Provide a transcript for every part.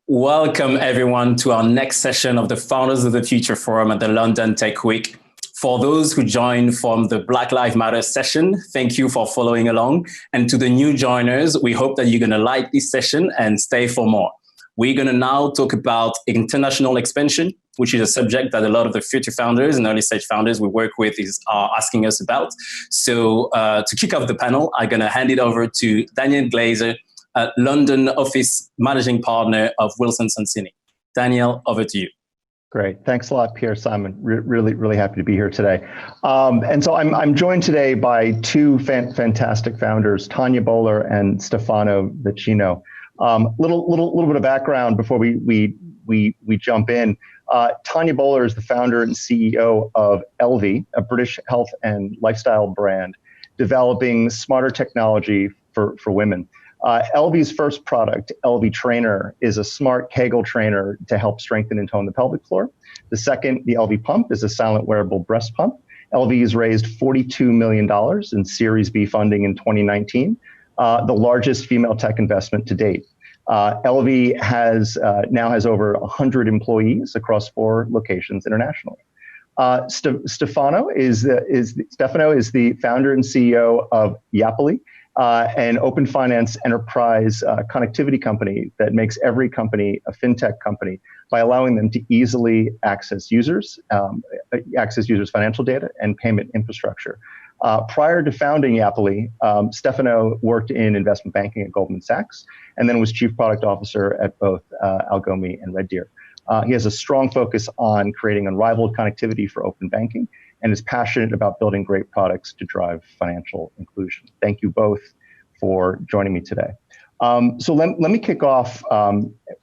Welcome everyone to our next session of the Founders of the Future Forum at the London Tech Week. For those who joined from the Black Lives Matter session, thank you for following along. And to the new joiners, we hope that you're going to like this session and stay for more. We're going to now talk about international expansion, which is a subject that a lot of the future founders and early stage founders we work with are asking us about. So to kick off the panel, I'm going to hand it over to Daniel Glazer, London office managing partner of Wilson Sonsini. Daniel, over to you. Great. Thanks a lot, Pierre Simon. Really happy to be here today. And so I'm joined today by two fantastic founders, Tania Boler and Stefano Vaccino. Little bit of background before we jump in. Tania Boler is the founder and CEO of Elvie, a British health and lifestyle brand, developing smarter technology for women. Elvie's first product, Elvie Trainer, is a smart Kegel trainer to help strengthen and tone the pelvic floor. The second, the Elvie Pump, is a silent wearable breast pump. Elvie has raised $42 million in Series B funding in 2019, the largest female tech investment to date. Elvie now has over 100 employees across 4 locations internationally. Stefano is the founder and CEO of Yapily, an open finance enterprise connectivity company that makes every company a fintech company by allowing them to easily access users' financial data and payment infrastructure. Prior to founding Yapily, Stefano worked in investment banking at Goldman Sachs and then was chief product officer at both Algomi and Red Deer. He has a strong focus on creating unrivaled connectivity for open banking and is passionate about building great products to drive financial inclusion. Thank you both for joining me today. So let me kick off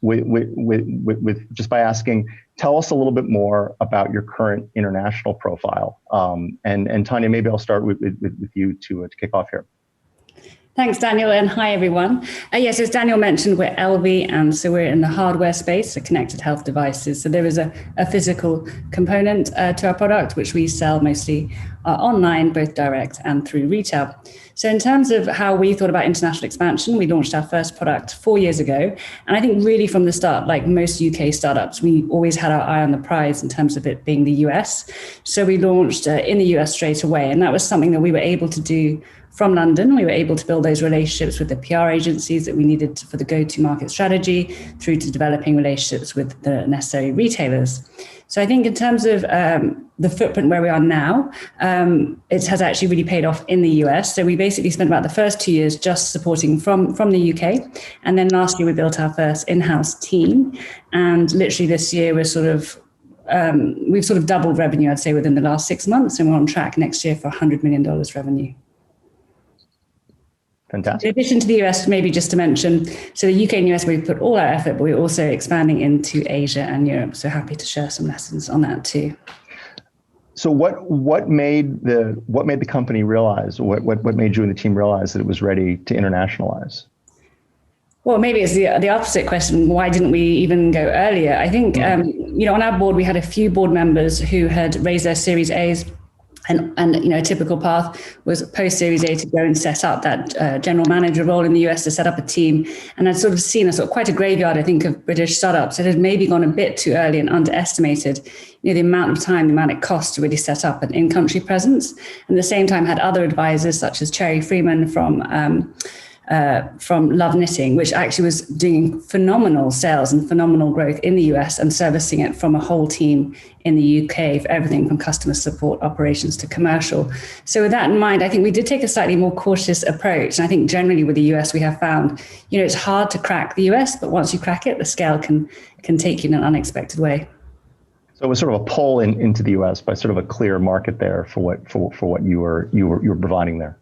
with just by asking, tell us a little bit more about your current international profile. And Tania, maybe I'll start with you to kick off here. Thanks, Daniel, and hi, everyone. Yes, as Daniel mentioned, we're Elvie, and so we're in the hardware space, so connected health devices. So there is a physical component to our product, which we sell mostly online, both direct and through retail. So in terms of how we thought about international expansion, we launched our first product 4 years ago. And I think really from the start, like most UK startups, we always had our eye on the prize in terms of it being the US. So we launched in the US straight away, and that was something that we were able to do from London. We were able to build those relationships with the PR agencies that we needed for the go-to-market strategy, through to developing relationships with the necessary retailers. So I think in terms of the footprint where we are now, it has actually really paid off in the US. So we basically spent about the first 2 years just supporting from the UK. And then last year we built our first in-house team. And literally this year we've sort of doubled revenue, I'd say, within the last 6 months. And we're on track next year for $100 million revenue. Fantastic. In addition to the US, maybe just to mention, so the UK and US, we put all our effort, but we're also expanding into Asia and Europe. So happy to share some lessons on that too. So what made the company realize, what made you and the team realize that it was ready to internationalize? Well, maybe it's the opposite question. Why didn't we even go earlier? I think, on our board, we had a few board members who had raised their Series A's. And a typical path was post Series A to go and set up that general manager role in the US, to set up a team. And I'd sort of seen quite a graveyard, I think, of British startups that had maybe gone a bit too early and underestimated the amount of time, the amount it costs to really set up an in-country presence. And at the same time had other advisors such as Cherry Freeman from Love Knitting, which actually was doing phenomenal sales and phenomenal growth in the US and servicing it from a whole team in the UK for everything from customer support, operations to commercial. So with that in mind, I think we did take a slightly more cautious approach. And I think generally with the US, we have found, it's hard to crack the US, but once you crack it, the scale can take you in an unexpected way. So it was sort of a pull into the U.S. by sort of a clear market there for what you were providing there.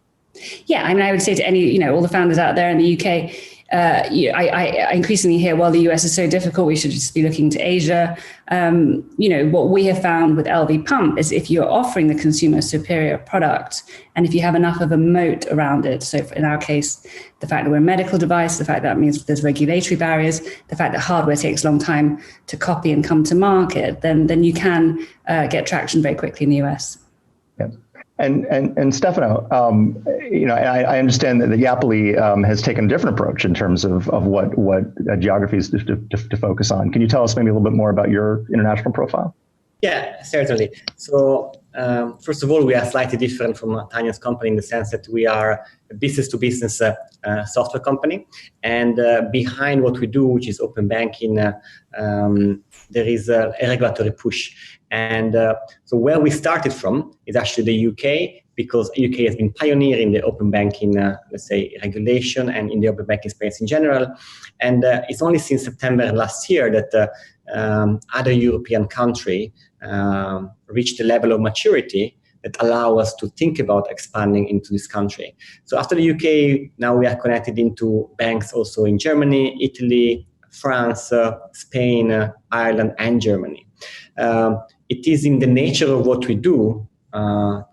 Yeah, I mean, I would say to all the founders out there in the UK, I increasingly hear, well, the US is so difficult, we should just be looking to Asia. What we have found with Elvie Pump is if you're offering the consumer a superior product, and if you have enough of a moat around it, so in our case, the fact that we're a medical device, the fact that means there's regulatory barriers, the fact that hardware takes a long time to copy and come to market, then you can get traction very quickly in the US. Yeah. And Stefano, I understand that the Yapily has taken a different approach in terms of what geographies to focus on. Can you tell us maybe a little bit more about your international profile? Yeah, certainly. So first of all, we are slightly different from Tania's company in the sense that we are a business-to-business software company. And behind what we do, which is open banking, there is a regulatory push. And so where we started from is actually the UK, because UK has been pioneering the open banking, let's say, regulation and in the open banking space in general. And it's only since September last year that other European countries reached the level of maturity that allow us to think about expanding into this country. So after the UK, now we are connected into banks also in Germany, Italy, France, Spain, Ireland, and Germany. It is in the nature of what we do,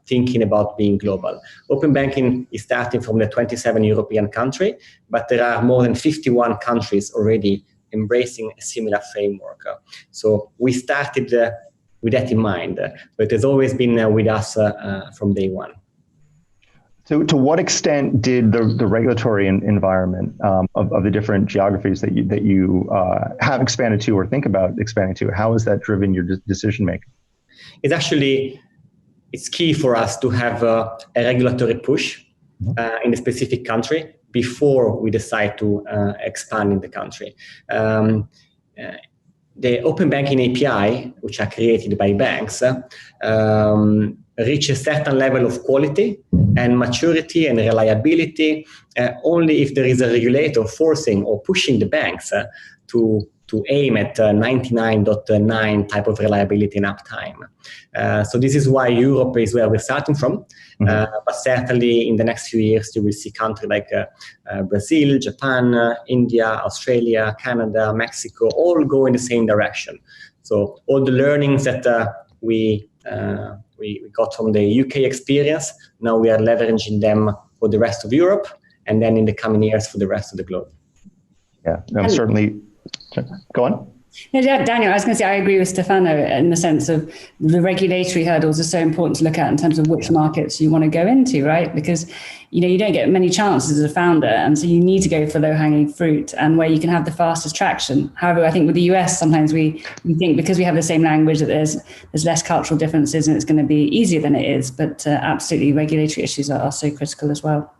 thinking about being global. Open banking is starting from the 27 European countries, but there are more than 51 countries already embracing a similar framework. So we started with that in mind, but it has always been with us from day one. So to what extent did the regulatory environment of the different geographies that you have expanded to or think about expanding to, how has that driven your decision making? It's key for us to have a regulatory push in a specific country before we decide to expand in the country. The open banking API, which are created by banks, reach a certain level of quality and maturity and reliability only if there is a regulator forcing or pushing the banks to aim at 99.9 type of reliability and uptime. So this is why Europe is where we're starting from. But certainly in the next few years, you will see countries like Brazil, Japan, India, Australia, Canada, Mexico, all go in the same direction. So all the learnings that we got from the UK experience, now we are leveraging them for the rest of Europe, and then in the coming years for the rest of the globe. Yeah, no, certainly. Go on. Yeah, Daniel, I was going to say, I agree with Stefano in the sense of the regulatory hurdles are so important to look at in terms of which markets you want to go into, right? Because, you don't get many chances as a founder. And so you need to go for low-hanging fruit and where you can have the fastest traction. However, I think with the US, sometimes we think because we have the same language that there's less cultural differences and it's going to be easier than it is. But absolutely, regulatory issues are so critical as well.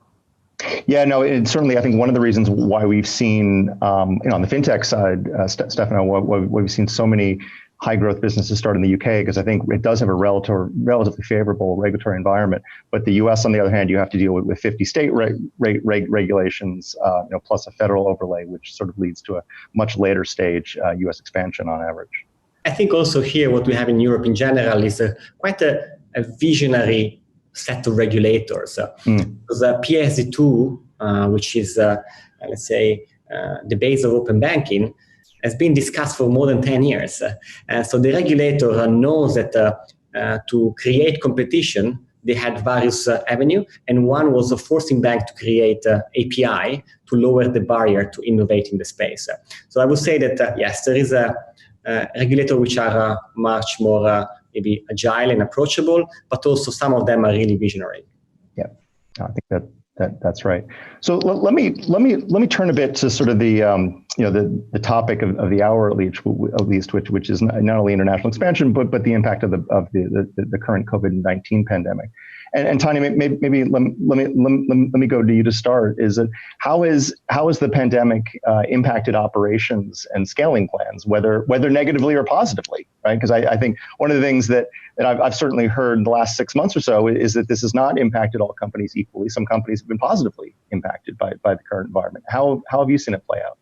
Yeah, no, it's certainly, I think one of the reasons why we've seen, on the fintech side, Stefano, why we've seen so many high growth businesses start in the UK, because I think it does have a relatively favorable regulatory environment. But the US, on the other hand, you have to deal with 50 state regulations, plus a federal overlay, which sort of leads to a much later stage US expansion on average. I think also here what we have in Europe in general is quite a visionary set of regulators. Because PSD2, which is, let's say, the base of open banking, has been discussed for more than 10 years. So the regulator knows that to create competition, they had various avenues, and one was forcing banks to create API to lower the barrier to innovate in the space. So I would say that, yes, there is a regulator which are much more maybe agile and approachable, but also some of them are really visionary. Yeah, I think that's right. So let me turn a bit to sort of the the topic of the hour at least, which is not only international expansion, but the impact of the current COVID-19 pandemic. And Tania, maybe let me go to you to start. Is it how is the pandemic impacted operations and scaling plans, whether negatively or positively, right? Because I think one of the things that I've certainly heard in the last 6 months or so is that this has not impacted all companies equally. Some companies have been positively impacted by the current environment. How have you seen it play out?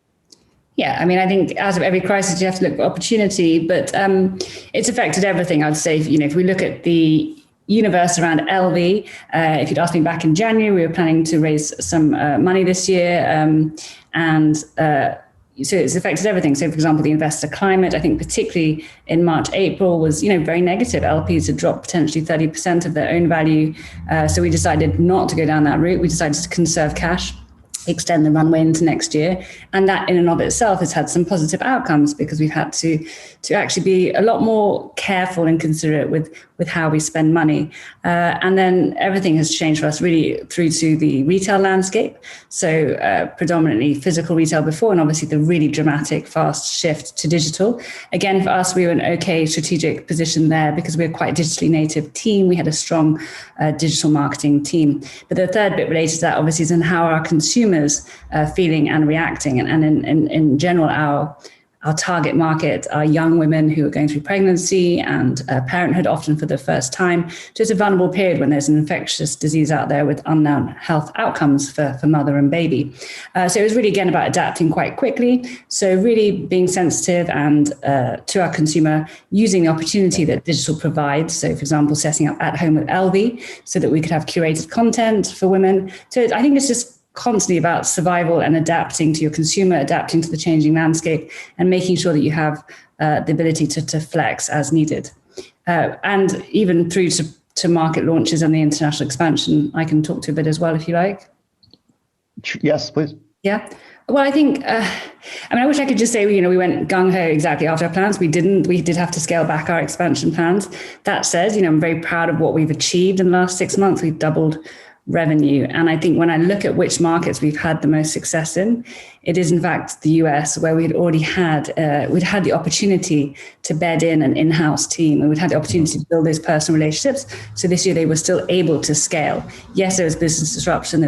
Yeah, I mean, I think out of every crisis, you have to look for opportunity, but it's affected everything. I'd say, if we look at the universe around Elvie, if you'd asked me back in January, we were planning to raise some money this year, so it's affected everything. So, for example, the investor climate, I think particularly in March, April was, very negative. LPs had dropped potentially 30% of their own value. So we decided not to go down that route. We decided to conserve cash, extend the runway into next year. And that in and of itself has had some positive outcomes because we've had to actually be a lot more careful and considerate with how we spend money. And then everything has changed for us really through to the retail landscape. So predominantly physical retail before, and obviously the really dramatic fast shift to digital. Again, for us, we were in an okay strategic position there because we're quite a digitally native team. We had a strong digital marketing team. But the third bit related to that obviously is in how our consumers feeling and reacting. And in general, our target market are young women who are going through pregnancy and parenthood, often for the first time. So it's a vulnerable period when there's an infectious disease out there with unknown health outcomes for mother and baby. So it was really, again, about adapting quite quickly. So really being sensitive and to our consumer, using the opportunity that digital provides. So, for example, setting up at home with Elvie so that we could have curated content for women. So I think it's just constantly about survival and adapting to your consumer, adapting to the changing landscape, and making sure that you have the ability to flex as needed. And even through to market launches and the international expansion, I can talk to a bit as well if you like. Yes, please. Yeah. Well, I think, I wish I could just say, we went gung-ho exactly after our plans. We didn't. We did have to scale back our expansion plans. That said, I'm very proud of what we've achieved in the last 6 months. We've doubled revenue. And I think when I look at which markets we've had the most success in, it is in fact the US, where we'd already had, we'd had the opportunity to bed in an in-house team, and we'd had the opportunity to build those personal relationships. So this year they were still able to scale. Yes, there was business disruption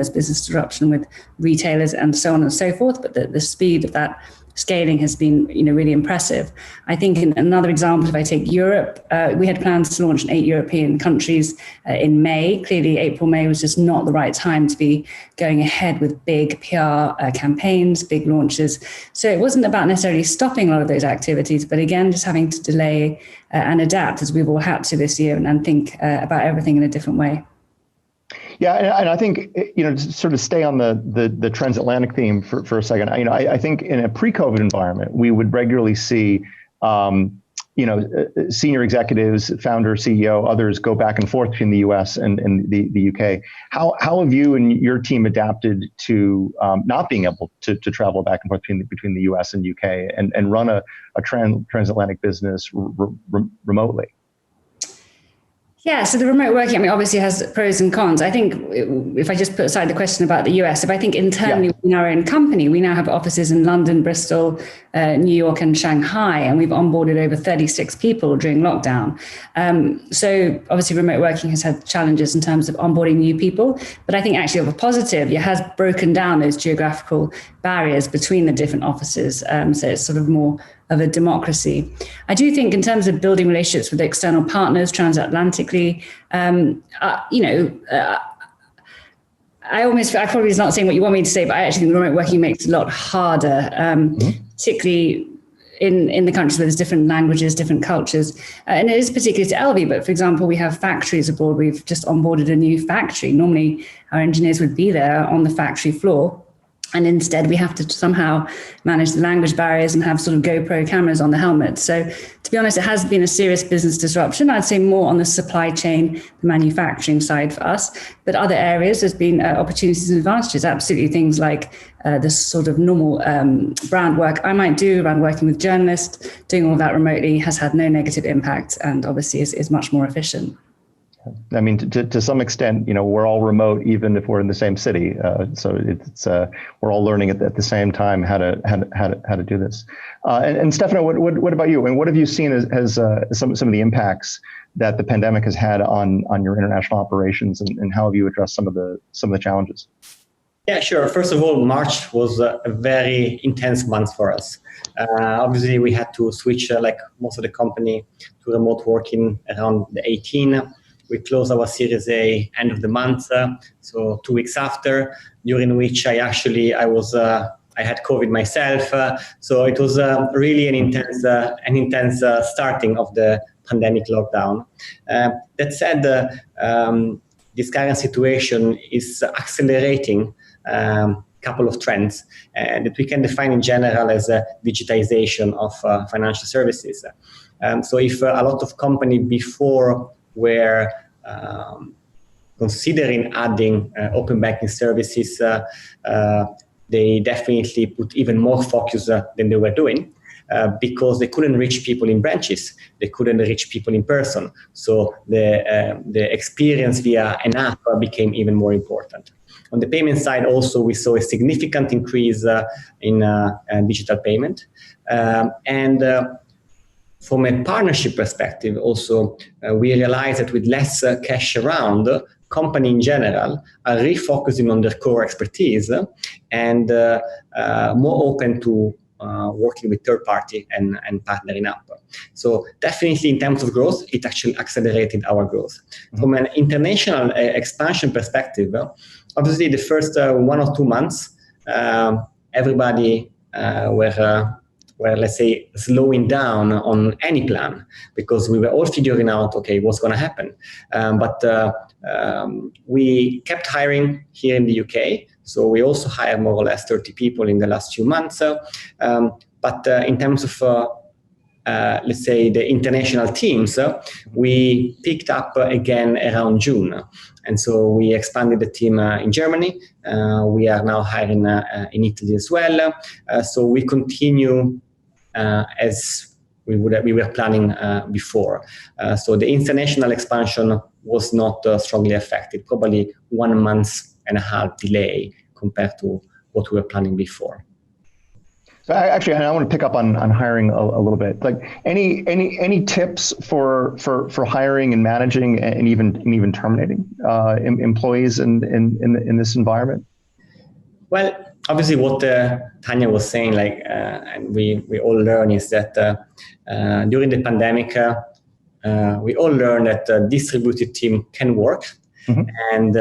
with retailers and so on and so forth, but the speed of that scaling has been, really impressive. I think in another example, if I take Europe, we had plans to launch in 8 European countries in May. Clearly, April, May was just not the right time to be going ahead with big PR campaigns, big launches. So it wasn't about necessarily stopping a lot of those activities, but again, just having to delay and adapt as we've all had to this year and think about everything in a different way. Yeah, and I think, to sort of stay on the transatlantic theme for a second, I think in a pre-COVID environment, we would regularly see, senior executives, founder, CEO, others go back and forth between the US and the UK. How have you and your team adapted to not being able to travel back and forth between the US and UK and run a transatlantic business remotely? Yeah, so the remote working, obviously has pros and cons. I think if I just put aside the question about the US, if I think internally in our own company, we now have offices in London, Bristol, New York and Shanghai, and we've onboarded over 36 people during lockdown. So obviously remote working has had challenges in terms of onboarding new people, but I think actually of a positive, it has broken down those geographical barriers between the different offices. So it's sort of more of a democracy. I do think in terms of building relationships with external partners transatlantically, I probably is not saying what you want me to say, but I actually think remote working makes it a lot harder, particularly in the countries where there's different languages, different cultures. And it is particularly to Elvie, but for example, we have factories abroad. We've just onboarded a new factory. Normally our engineers would be there on the factory floor. And instead, we have to somehow manage the language barriers and have sort of GoPro cameras on the helmet. So to be honest, it has been a serious business disruption. I'd say more on the supply chain, the manufacturing side for us. But other areas, there's been opportunities and advantages. Absolutely, things like the sort of normal brand work I might do around working with journalists, doing all of that remotely has had no negative impact and obviously is much more efficient. I mean, to some extent, we're all remote, even if we're in the same city. So it's we're all learning at the same time how to do this. And Stefano, what about you? And what have you seen as some of the impacts that the pandemic has had on your international operations, and how have you addressed some of the challenges? Yeah, sure. First of all, March was a very intense month for us. Obviously, we had to switch, like most of the company, to remote working around the 18th. We closed our Series A end of the month, so 2 weeks after, during which I was I had COVID myself, so it was really an intense starting of the pandemic lockdown. That said, this current situation is accelerating couple of trends that we can define in general as a digitization of financial services. So if a lot of companies before were considering adding open banking services, they definitely put even more focus than they were doing. Because they couldn't reach people in branches, they couldn't reach people in person. So the experience via an app became even more important. On the payment side, also we saw a significant increase in digital payment, and from a partnership perspective, also we realized that with less cash around, company in general are refocusing on their core expertise and more open to working with third party and partnering up. So definitely in terms of growth, it actually accelerated our growth. From an international expansion perspective, obviously the first 1 or 2 months, everybody were, let's say, slowing down on any plan because we were all figuring out, okay, what's going to happen. But we kept hiring here in the UK. So we also hired more or less 30 people in the last few months. But in terms of, let's say, the international teams, we picked up again around June. And so we expanded the team in Germany. We are now hiring in Italy as well. So we continue as we were planning before. So the international expansion was not strongly affected, probably 1.5 months delay compared to what we were planning before. So actually, I want to pick up on hiring a little bit. Like any tips for hiring and managing and even terminating employees in this environment? Well, obviously, what Tania was saying, like, and we all learn is that during the pandemic, we all learned that a distributed team can work, and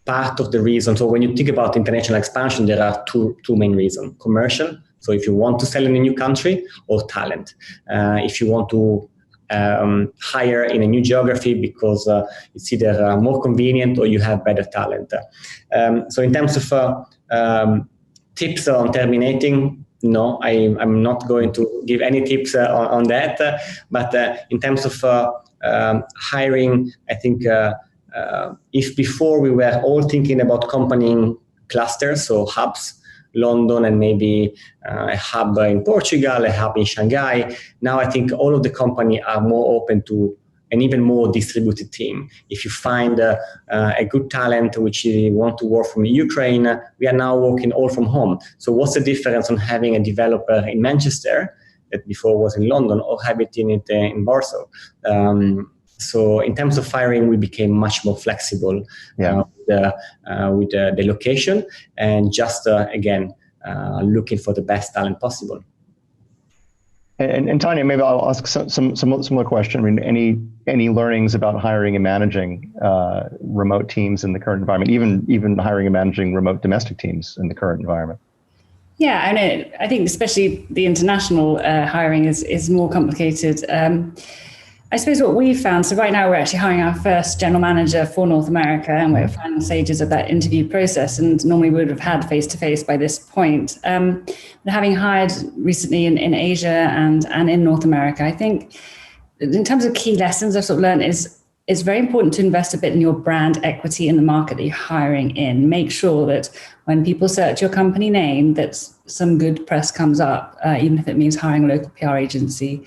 part of the reason. So when you think about international expansion, there are two main reasons: commercial. So if you want to sell in a new country, or talent. If you want to hire in a new geography because it's either more convenient or you have better talent. So in terms of tips on terminating, no, I'm not going to give any tips on that. But in terms of hiring, I think if before we were all thinking about company clusters, so hubs, London and maybe a hub in Portugal, a hub in Shanghai. Now I think all of the company are more open to an even more distributed team. If you find a good talent which you want to work from Ukraine, we are now working all from home. So what's the difference on having a developer in Manchester that before was in London or having it in Warsaw? So in terms of hiring, we became much more flexible with the location and just, again, looking for the best talent possible. And Tania, maybe I'll ask some similar question. I mean, any learnings about hiring and managing remote teams in the current environment, even hiring and managing remote domestic teams in the current environment? Yeah, I think especially the international hiring is more complicated. I suppose what we've found, so right now we're actually hiring our first general manager for North America, and we're at final stages of that interview process, and normally we would have had face-to-face by this point. But having hired recently in Asia and in North America, I think in terms of key lessons I've sort of learned is it's very important to invest a bit in your brand equity in the market that you're hiring in. Make sure that when people search your company name, that some good press comes up, even if it means hiring a local PR agency.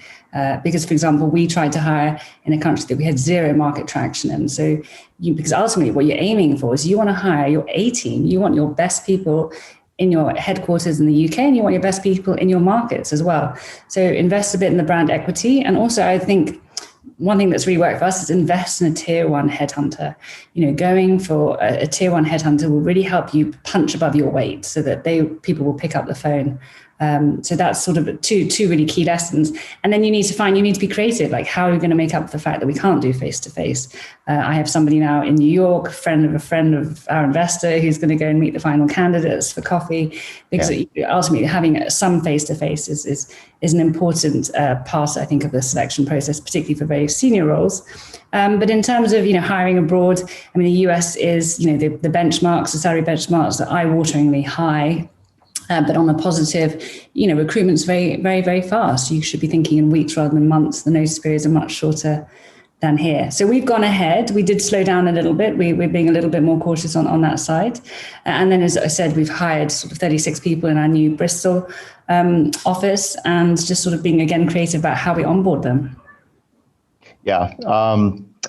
Because, for example, we tried to hire in a country that we had zero market traction in. So, because ultimately what you're aiming for is you want to hire your A team. You want your best people in your headquarters in the UK, and you want your best people in your markets as well. So invest a bit in the brand equity. And also, I think one thing that's really worked for us is invest in a tier one headhunter. You know, going for a tier one headhunter will really help you punch above your weight so that people will pick up the phone So that's sort of two really key lessons. And then you need to be creative. Like, how are we going to make up for the fact that we can't do face-to-face? I have somebody now in New York, a friend of our investor, who's going to go and meet the final candidates for coffee, because ultimately having some face-to-face is an important part, I think, of the selection process, particularly for very senior roles. But in terms of, hiring abroad, I mean, the US is, the benchmarks, the salary benchmarks are eye-wateringly high. But on the positive, recruitment's very, very, very fast. You should be thinking in weeks rather than months. The notice periods are much shorter than here. So we've gone ahead. We did slow down a little bit. We're being a little bit more cautious on that side. And then, as I said, we've hired sort of 36 people in our new Bristol office, and just sort of being, again, creative about how we onboard them. Yeah.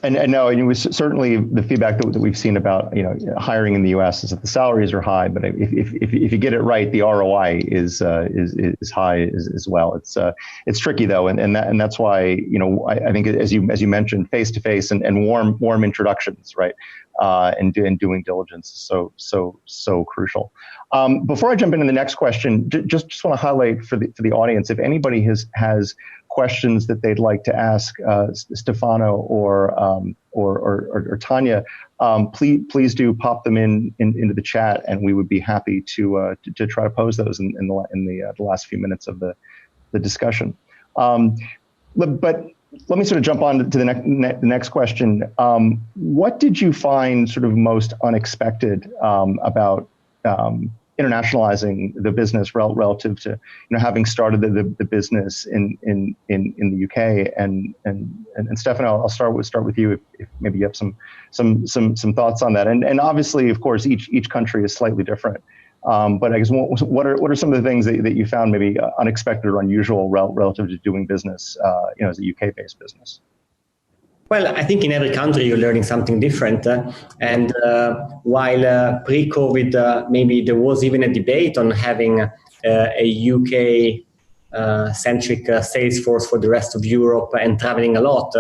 And no, it was certainly the feedback that we've seen about hiring in the U.S. is that the salaries are high, but if you get it right, the ROI is high as well. It's tricky though, and that's why I think as you mentioned, face to face and warm introductions, right, and doing diligence is so crucial. Before I jump into the next question, just want to highlight for the audience, if anybody has questions that they'd like to ask Stefano or Tania, please do pop them into the chat, and we would be happy to try to pose those in the last few minutes of the discussion. But let me sort of jump on to the next question. What did you find sort of most unexpected about internationalizing the business relative to having started the business in the UK and Stefano, I'll start with you if maybe you have some thoughts on that, and obviously of course each country is slightly different, but I guess what are some of the things that you found maybe unexpected or unusual relative to doing business as a UK based business? Well, I think in every country you're learning something different. And while pre-COVID, maybe there was even a debate on having a UK-centric sales force for the rest of Europe and traveling a lot,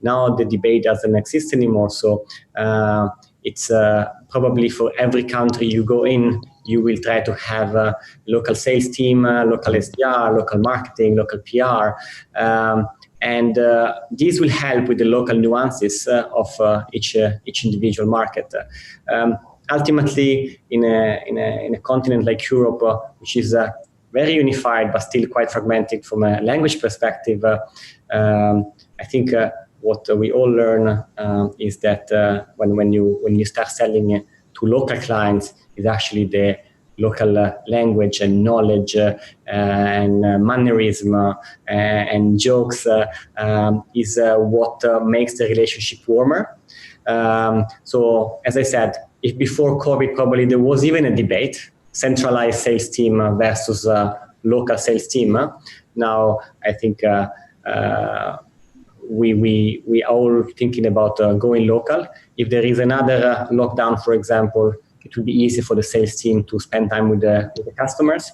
now the debate doesn't exist anymore. So it's probably for every country you go in, you will try to have a local sales team, local SDR, local marketing, local PR. And these will help with the local nuances of each individual market. Ultimately, in a continent like Europe, which is very unified but still quite fragmented from a language perspective, I think what we all learn is that when you start selling to local clients, is actually the local language and knowledge and mannerism and jokes is what makes the relationship warmer. So as I said, if before COVID probably there was even a debate, centralized sales team versus local sales team, now I think we are all thinking about going local. If there is another lockdown, for example, it will be easy for the sales team to spend time with the customers,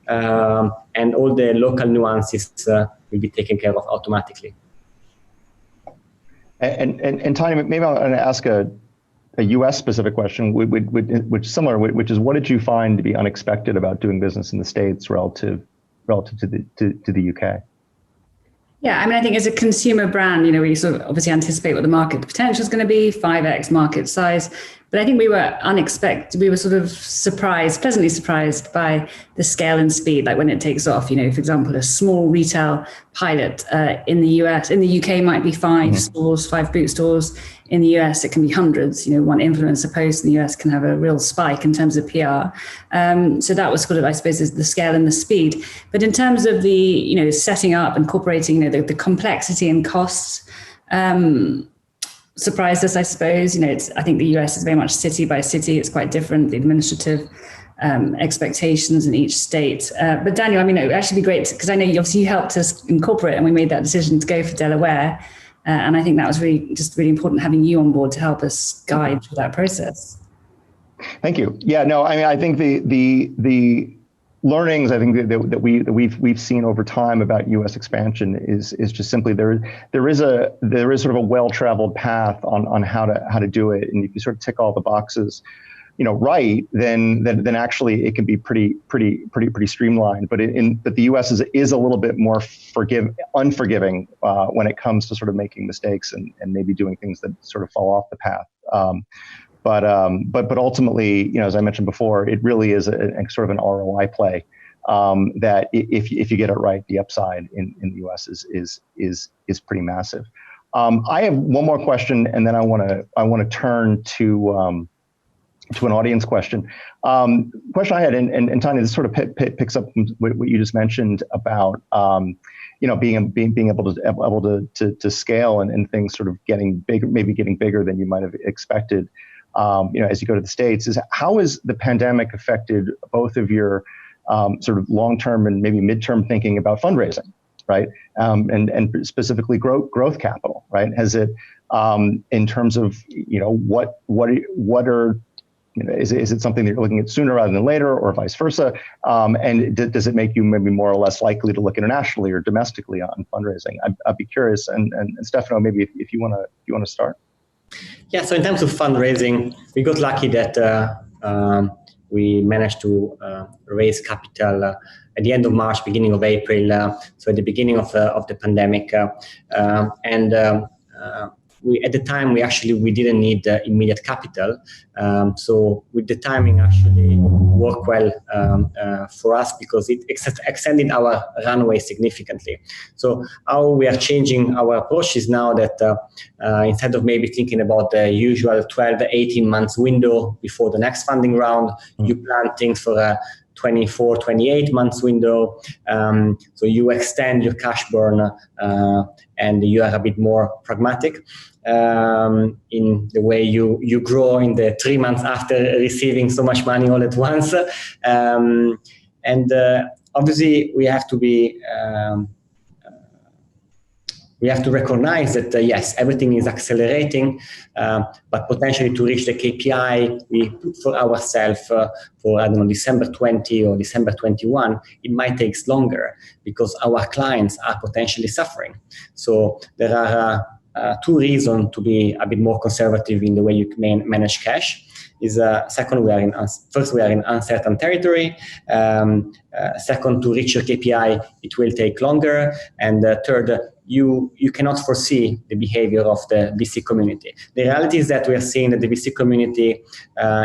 and all the local nuances will be taken care of automatically. And Tania, maybe I'm going to ask a U.S. specific question, which is similar, which is, what did you find to be unexpected about doing business in the States relative to the UK? Yeah, I mean, I think as a consumer brand, we sort of obviously anticipate what the market potential is going to be, 5x market size. But I think we were sort of pleasantly surprised by the scale and speed, like when it takes off. For example, a small retail pilot in the UK might be 5 stores, 5 boot stores. In the US, it can be hundreds. One influencer post in the US can have a real spike in terms of PR. So that was sort of, I suppose, the scale and the speed. But in terms of the, setting up, incorporating, the complexity and costs, surprised us, I suppose. I think the US is very much city by city. It's quite different, the administrative expectations in each state. But Daniel, I mean, it would actually be great, because I know you helped us incorporate, and we made that decision to go for Delaware. And I think that was really important, having you on board to help us guide through that process. Thank you. Yeah, no, I mean, I think the learnings I think that we've seen over time about U.S. expansion is just simply there is sort of a well-traveled path on how to do it, and if you sort of tick all the boxes, right, then actually it can be pretty streamlined. But but the U.S. is a little bit more unforgiving when it comes to sort of making mistakes and maybe doing things that sort of fall off the path. But ultimately, as I mentioned before, it really is a sort of an ROI play. That if you get it right, the upside in the U.S. is pretty massive. I have one more question, and then I want to turn to an audience question. Question I had, and Tania, this sort of picks up what you just mentioned about being able to scale and things sort of getting bigger, maybe getting bigger than you might have expected. As you go to the States, is how has the pandemic affected both of your sort of long-term and maybe mid-term thinking about fundraising, right? And specifically growth capital, right? Has it, in terms of, what are, is it something that you're looking at sooner rather than later, or vice versa? And does it make you maybe more or less likely to look internationally or domestically on fundraising? I'd be curious. And Stefano, maybe if you want to start. Yeah. So in terms of fundraising, we got lucky that we managed to raise capital at the end of March, beginning of April. So at the beginning of the pandemic, we at the time we didn't need immediate capital. So with the timing actually worked well for us because it extended our runway significantly. So how we are changing our approach is now that instead of maybe thinking about the usual 12, 18 months window before the next funding round, you plan things for a 24, 28 months window. So you extend your cash burn and you are a bit more pragmatic in the way you grow in the 3 months after receiving so much money all at once. Obviously we have to be we have to recognize that, yes, everything is accelerating, but potentially to reach the KPI we put for ourselves for, I don't know, December 20 or December 21, it might take longer because our clients are potentially suffering. So there are two reasons to be a bit more conservative in the way you can manage cash. Second, we are in uncertain territory. Second, to reach your KPI, it will take longer. And third, you cannot foresee the behavior of the VC community. The reality is that we are seeing that the VC community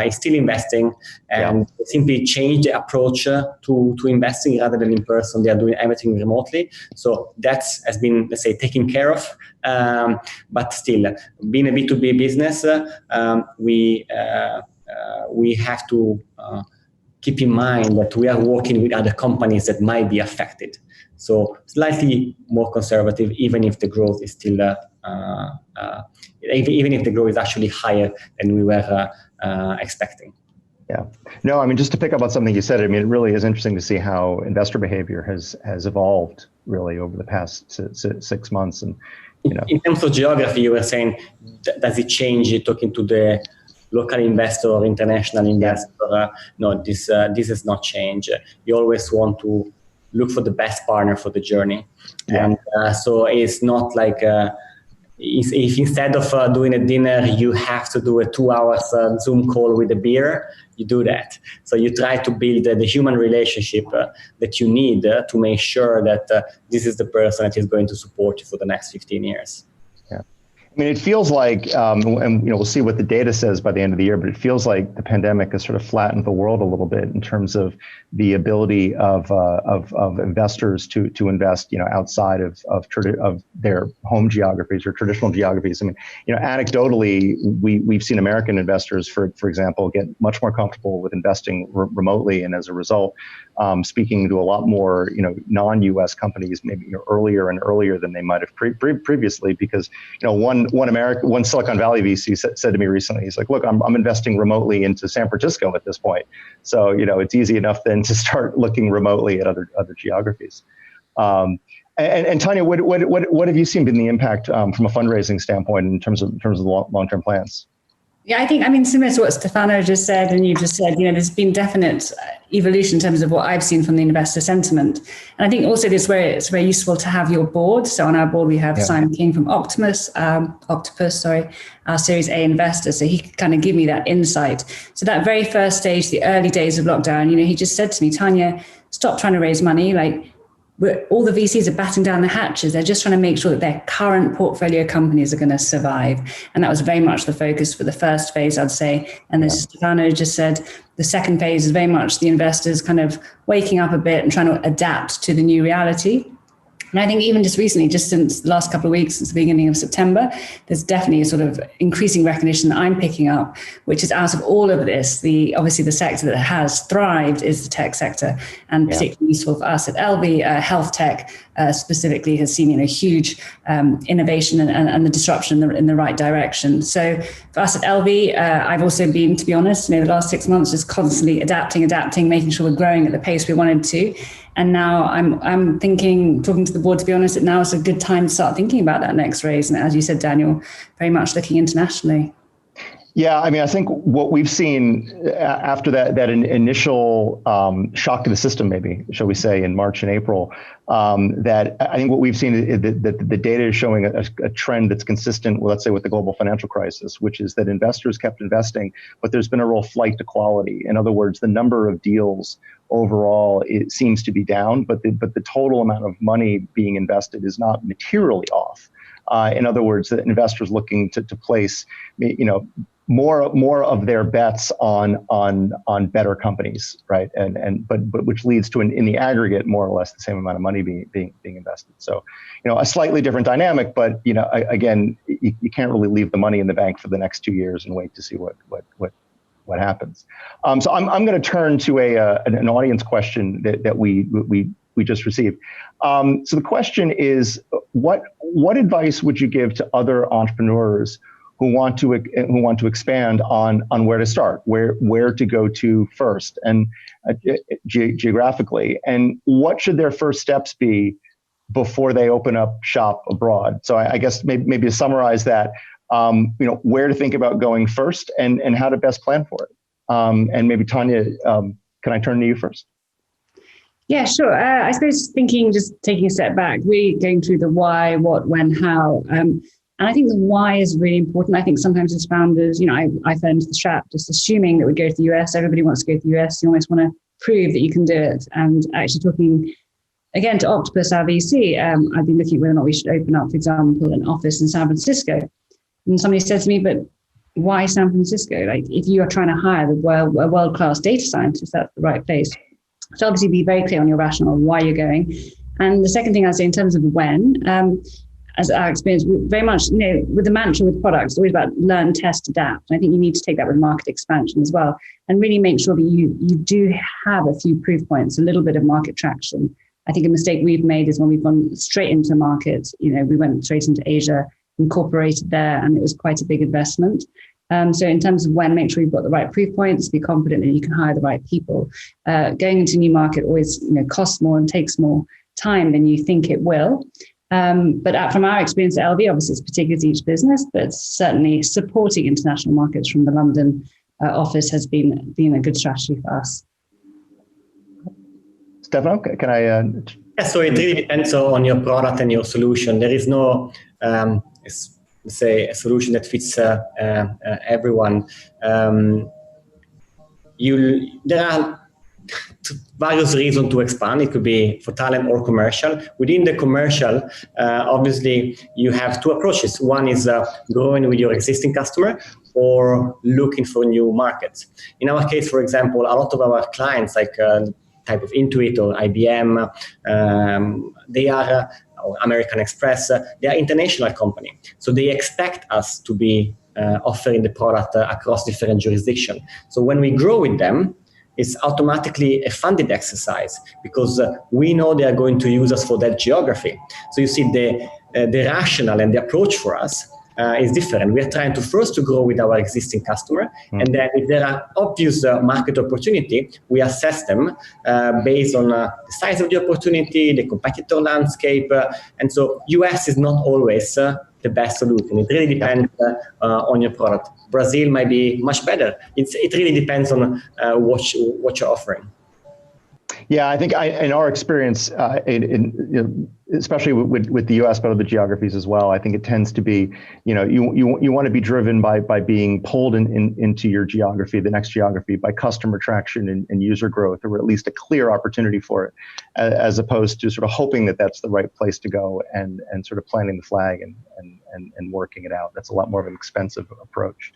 is still investing and simply change the approach to investing rather than in person. They are doing everything remotely. So that has been, let's say, taken care of. But still, being a B2B business, we have to keep in mind that we are working with other companies that might be affected. So slightly more conservative, even if the growth is still, even if the growth is actually higher than we were expecting. Yeah. No, I mean, just to pick up on something you said, I mean, it really is interesting to see how investor behavior has evolved really over the past 6 months. And, in terms of geography, you were saying, does it change talking to the local investor or international investor? No, this has not changed. You always want to look for the best partner for the journey. And so it's not like if instead of doing a dinner, you have to do a 2 hours Zoom call with a beer, you do that. So you try to build the human relationship that you need to make sure that this is the person that is going to support you for the next 15 years. I mean, it feels like, and we'll see what the data says by the end of the year, but it feels like the pandemic has sort of flattened the world a little bit in terms of the ability of investors to invest, outside of their home geographies or traditional geographies. I mean, anecdotally, we've seen American investors, for example, get much more comfortable with investing remotely, and as a result, speaking to a lot more, non-U.S. companies, maybe earlier and earlier than they might have previously, because one Silicon Valley VC said to me recently, he's like, look, I'm investing remotely into San Francisco at this point. So, it's easy enough then to start looking remotely at other geographies. And Tania, what have you seen been the impact from a fundraising standpoint in terms of the long-term plans? Yeah, I mean, similar to what Stefano just said, and you just said, there's been definite evolution in terms of what I've seen from the investor sentiment. And I think also this is where it's very useful to have your board. So on our board, we have Simon King from Octopus, our Series A investor. So he could kind of give me that insight. So that very first stage, the early days of lockdown, he just said to me, Tania, stop trying to raise money. Like, all the VCs are batting down the hatches. They're just trying to make sure that their current portfolio companies are going to survive. And that was very much the focus for the first phase, I'd say. And as Stefano just said, the second phase is very much the investors kind of waking up a bit and trying to adapt to the new reality. And I think even just recently, just since the last couple of weeks, since the beginning of September, there's definitely a sort of increasing recognition that I'm picking up, which is out of all of this, obviously the sector that has thrived is the tech sector, and particularly useful for us at Elvie. Health tech specifically has seen huge innovation and the disruption in the right direction. So for us at Elvie, I've also been, to be honest, the last 6 months just constantly adapting, making sure we're growing at the pace we wanted to. And now I'm thinking, talking to the board, to be honest, that now is a good time to start thinking about that next raise. And as you said, Daniel, very much looking internationally. Yeah, I mean, I think what we've seen after that initial shock to the system, maybe, shall we say, in March and April, that I think what we've seen is that the data is showing a trend that's consistent, let's say, with the global financial crisis, which is that investors kept investing, but there's been a real flight to quality. In other words, the number of deals overall, it seems to be down, but the total amount of money being invested is not materially off. In other words, the investors looking to place, more of their bets on better companies, right? But which leads to in the aggregate more or less the same amount of money being invested. So, a slightly different dynamic, but again, you can't really leave the money in the bank for the next 2 years and wait to see what happens. So I'm going to turn to an audience question that we just received. So the question is, what advice would you give to other entrepreneurs who want to expand on where to start, where to go to first, and geographically, and what should their first steps be before they open up shop abroad? So I guess maybe to summarize that, where to think about going first and how to best plan for it. And maybe Tania, can I turn to you first? Yeah, sure. I suppose just taking a step back, really going through the why, what, when, how. And I think the why is really important. I think sometimes as founders, I fell into the trap just assuming that we go to the US. Everybody wants to go to the US. You almost want to prove that you can do it. And actually talking again to Octopus, our VC, I've been looking at whether or not we should open up, for example, an office in San Francisco. And somebody said to me, but why San Francisco? Like, if you are trying to hire a world-class data scientist, that's the right place. So obviously be very clear on your rationale of why you're going. And the second thing I'd say in terms of when, as our experience, very much, with the mantra with products, it's always about learn, test, adapt. And I think you need to take that with market expansion as well, and really make sure that you do have a few proof points, a little bit of market traction. I think a mistake we've made is when we've gone straight into market, we went straight into Asia, incorporated there, and it was quite a big investment. So in terms of when, make sure you've got the right proof points, be confident that you can hire the right people. Going into a new market always costs more and takes more time than you think it will. But from our experience at Elvie, obviously it's particular to each business, but certainly supporting international markets from the London office has been a good strategy for us. Stefano, can I? Yeah, so it really depends on your product and your solution. There is no, say, a solution that fits everyone. There are various reasons to expand. It could be for talent or commercial. Within the commercial, obviously, you have two approaches. One is growing with your existing customer or looking for new markets. In our case, for example, a lot of our clients, like type of Intuit or IBM, they are or American Express, they are international company. So they expect us to be offering the product across different jurisdictions. So when we grow with them, it's automatically a funded exercise because we know they are going to use us for that geography. So you see the rationale and the approach for us is different. We are trying to first grow with our existing customer, and then if there are obvious market opportunity, we assess them based on the size of the opportunity, the competitor landscape, and so US is not always the best solution. It really depends on your product. Brazil might be much better. It really depends on what you're offering. Yeah, I think in our experience, especially with the U.S. but other geographies as well, I think it tends to be, you want to be driven by being pulled into your geography, the next geography, by customer traction and user growth, or at least a clear opportunity for it, as opposed to sort of hoping that that's the right place to go and sort of planting the flag and working it out. That's a lot more of an expensive approach.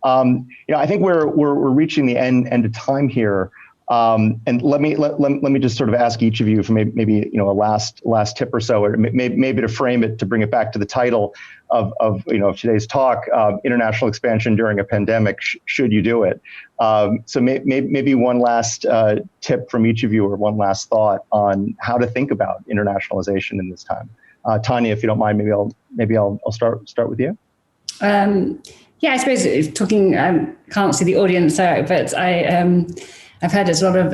I think we're reaching the end of time here. And let me just sort of ask each of you for maybe a last tip or so, or maybe to frame it, to bring it back to the title of today's talk, international expansion during a pandemic. Should you do it? So maybe one last tip from each of you, or one last thought on how to think about internationalization in this time. Tania, if you don't mind, maybe I'll start with you. Yeah, I suppose talking. Can't see the audience, but I've heard there's a lot of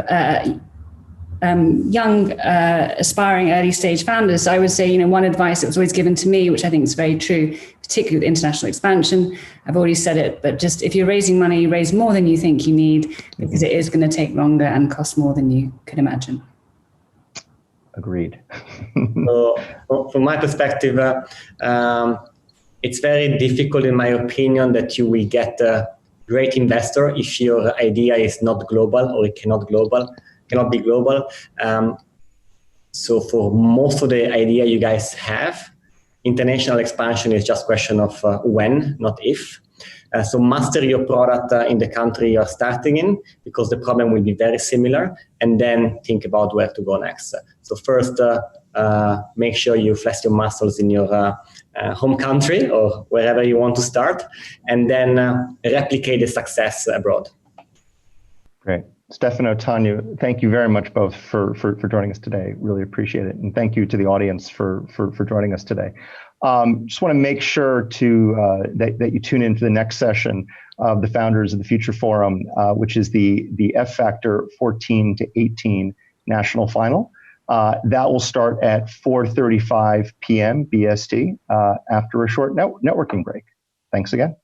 young, aspiring early stage founders. So I would say, one advice that was always given to me, which I think is very true, particularly with international expansion. I've already said it, but just if you're raising money, raise more than you think you need, because it is going to take longer and cost more than you could imagine. Agreed. So, from my perspective, it's very difficult, in my opinion, that you will get a great investor if your idea is not global, or it cannot be global. So for most of the idea you guys have, international expansion is just a question of when, not if. So master your product in the country you're starting in, because the problem will be very similar, and then think about where to go next. So first, make sure you flex your muscles in your home country or wherever you want to start, and then replicate the success abroad. Great. Stefano, Tania, thank you very much both for joining us today. Really appreciate it. And thank you to the audience for joining us today. Just want to make sure that you tune into the next session of the Founders of the Future Forum, which is the F Factor 14 to 18 National Final. That will start at 4:35 p.m. BST after a short networking break. Thanks again.